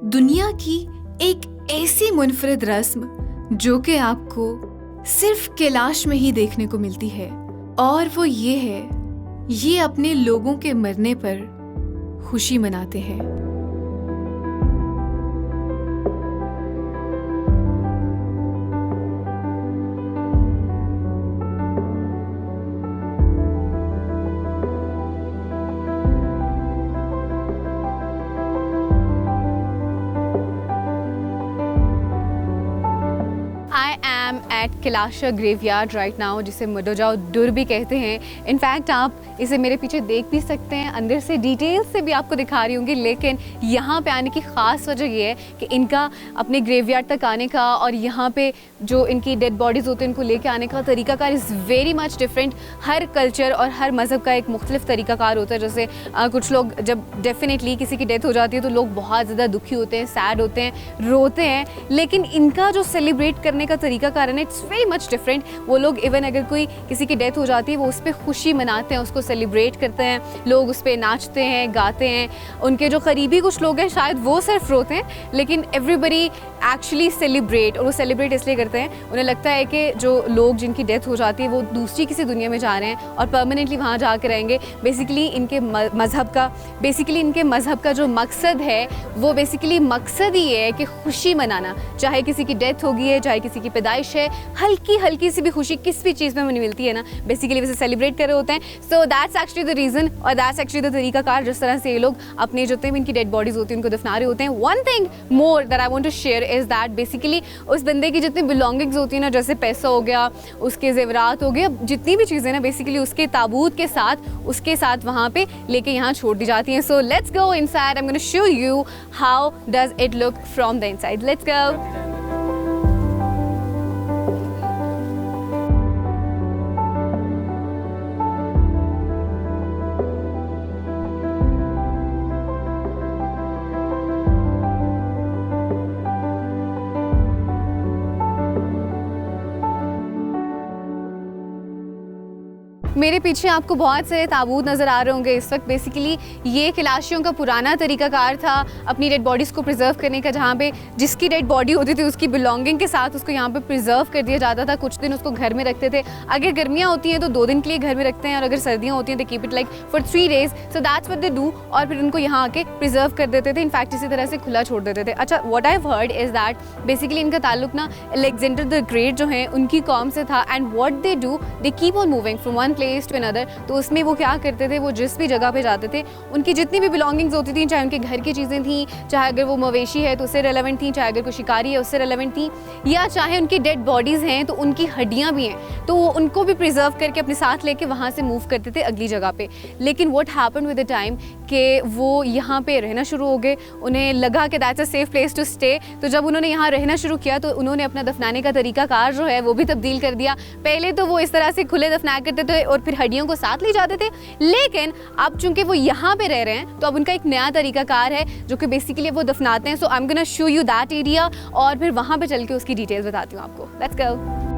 दुनिया की एक ऐसी मुनफरिद रस्म जो कि आपको सिर्फ कैलाश में ही देखने को मिलती है, और वो ये अपने लोगों के मरने पर खुशी मनाते हैं। At Kalasha graveyard right now, जिसे मडोजाओ दुर भी कहते हैं। इनफैक्ट आप इसे मेरे पीछे देख भी सकते हैं, अंदर से डिटेल्स से भी आपको दिखा रही होंगी। लेकिन यहाँ पे आने की ख़ास वजह ये है कि इनका अपने ग्रेवयार्ड तक आने का और यहाँ पे जो इनकी डेड बॉडीज़ होती हैं इनको लेके आने का तरीकाकार is very much different. Her culture और हर मज़हब का एक मुख्तलिफ तरीकाकार होता है। जैसे कुछ लोग जब डेफिनेटली किसी की डेथ हो जाती है तो लोग बहुत ज़्यादा दुखी होते हैं, सैड होते हैं, रोते हैं। लेकिन इनका जो सेलिब्रेट करने का तरीकाकार है इट्स वेरी मच डिफरेंट। वो लोग इवन अगर कोई किसी की डेथ हो जाती है वो उस पर खुशी मनाते हैं, उसको सेलिब्रेट करते हैं, लोग उस पर नाचते हैं, गाते हैं। उनके जो करीबी कुछ लोग हैं शायद वो सिर्फ रोते हैं, लेकिन एवरीबडी एक्चुअली सेलिब्रेट। और वो सेलिब्रेट इसलिए करते हैं, उन्हें लगता है कि जो लोग जिनकी डेथ हो जाती है वो दूसरी किसी दुनिया में जा रहे हैं और परमानेंटली वहाँ जाकर रहेंगे। बेसिकली इनके मज़हब का जो मकसद है वो बेसिकली मकसद ही है कि खुशी मनाना। चाहे किसी की डेथ होगी है, चाहे किसी की पैदाइश है, हल्की हल्की सी भी खुशी किस भी चीज़ में हमें मिलती है ना, बेसिकली वैसे सेलिब्रेट कर रहे होते हैं। So that's actually the reason और दैट्स एक्चुअली द तरीकाकार जिस तरह से ये लोग अपने जो इनकी डेड बॉडीज़ होती हैं उनको दफना रहे होते हैं। One thing more that I want to share is that basically उस बंदे की जितनी बिलोंगिंग्स होती है ना, जैसे पैसा हो गया, उसके जेवरात हो गया, जितनी भी चीज़ें ना बेसिकली उसके ताबूत के साथ वहाँ पे लेके यहाँ छोड़ दी जाती हैं। So let's go inside, I am gonna show you how does it look from the inside. Let's go. मेरे पीछे आपको बहुत सारे ताबूत नज़र आ रहे होंगे इस वक्त। बेसिकली ये कैलाशियों का पुराना तरीकाकार था अपनी डेड बॉडीज़ को प्रिजर्व करने का, जहाँ पे जिसकी डेड बॉडी होती थी उसकी बिलोंगिंग के साथ उसको यहाँ पे प्रिजर्व कर दिया जाता था। कुछ दिन उसको घर में रखते थे, अगर गर्मियाँ होती हैं तो 2 दिन के लिए घर में रखते हैं, और अगर सर्दियाँ होती हैं तो keep it like for 3 days। So that's what they do, और फिर उनको यहाँ आके प्रिजर्व कर देते थे। इनफैक्ट इसी तरह से खुला छोड़ देते थे। अच्छा, what I have heard is that basically इनका ताल्लुक ना अलेक्जेंडर द ग्रेट जो हैं उनकी कौम से था। And what they do, they keep on moving from one place to another. तो उसमें वो क्या करते थे, वो जिस भी जगह पे जाते थे उनकी जितनी भी बिलोंगिंग्स होती थी, चाहे उनके घर की चीज़ें थी, चाहे अगर वो मवेशी है तो उससे रेलेवेंट थी, चाहे अगर कोई शिकारी है उससे रेलेवेंट थी, या चाहे उनकी डेड बॉडीज़ हैं तो उनकी हड्डियाँ भी हैं तो वो उनको भी प्रिजर्व करके अपने साथ लेके वहाँ से मूव करते थे अगली जगह पे। लेकिन what happened with the time कि वो यहाँ पे रहना शुरू हो गए, उन्हें लगा कि that's a safe place to stay. तो जब उन्होंने यहाँ रहना शुरू किया तो उन्होंने अपना दफनाने का तरीकाकार जो है वो भी तब्दील कर दिया। पहले तो वो इस तरह से खुले दफनाया करते थे और फिर हड्डियों को साथ ले जाते थे, लेकिन अब चूंकि वो यहाँ पे रह रहे हैं तो अब उनका एक नया तरीकाकार है जो कि बेसिकली वो दफनाते हैं। So I am gonna show you that area और फिर वहाँ पे चल के उसकी डिटेल्स बताती हूँ आपको। Let's go.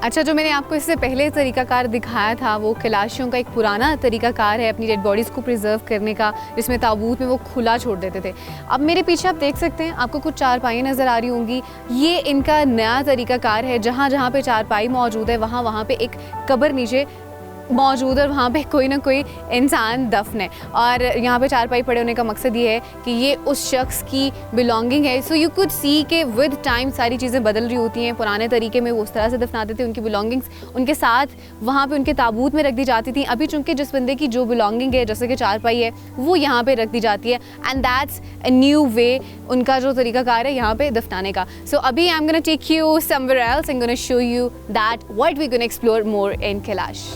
अच्छा, जो मैंने आपको इससे पहले तरीकाकार दिखाया था वो कैलाशियों का एक पुराना तरीकाकार है अपनी डेड बॉडीज़ को प्रिजर्व करने का, जिसमें ताबूत में वो खुला छोड़ देते थे। अब मेरे पीछे आप देख सकते हैं, आपको कुछ चारपाई नज़र आ रही होंगी। ये इनका नया तरीकाकार है। जहाँ जहाँ पे चारपाई मौजूद है वहाँ पे एक कब्र नीचे मौजूद और वहाँ पे कोई ना कोई इंसान दफन है। और यहाँ पे चारपाई पड़े होने का मकसद ये है कि ये उस शख्स की बिलोंगिंग है। सो यू कुड सी के विद टाइम सारी चीज़ें बदल रही होती हैं। पुराने तरीके में वो उस तरह से दफनाते थे, उनकी बिलोंगिंग्स उनके साथ वहाँ पे उनके ताबूत में रख दी जाती थी। अभी चूँकि जिस बंदे की जो बिलोंगिंग है, जैसे कि चारपाई है, वो यहाँ पे रख दी जाती है and that's a new way उनका जो तरीकाकार है यहाँ पे दफनाने का। सो अभी I am gonna take you somewhere else, I am gonna show you that what we gonna explore more in Kailash.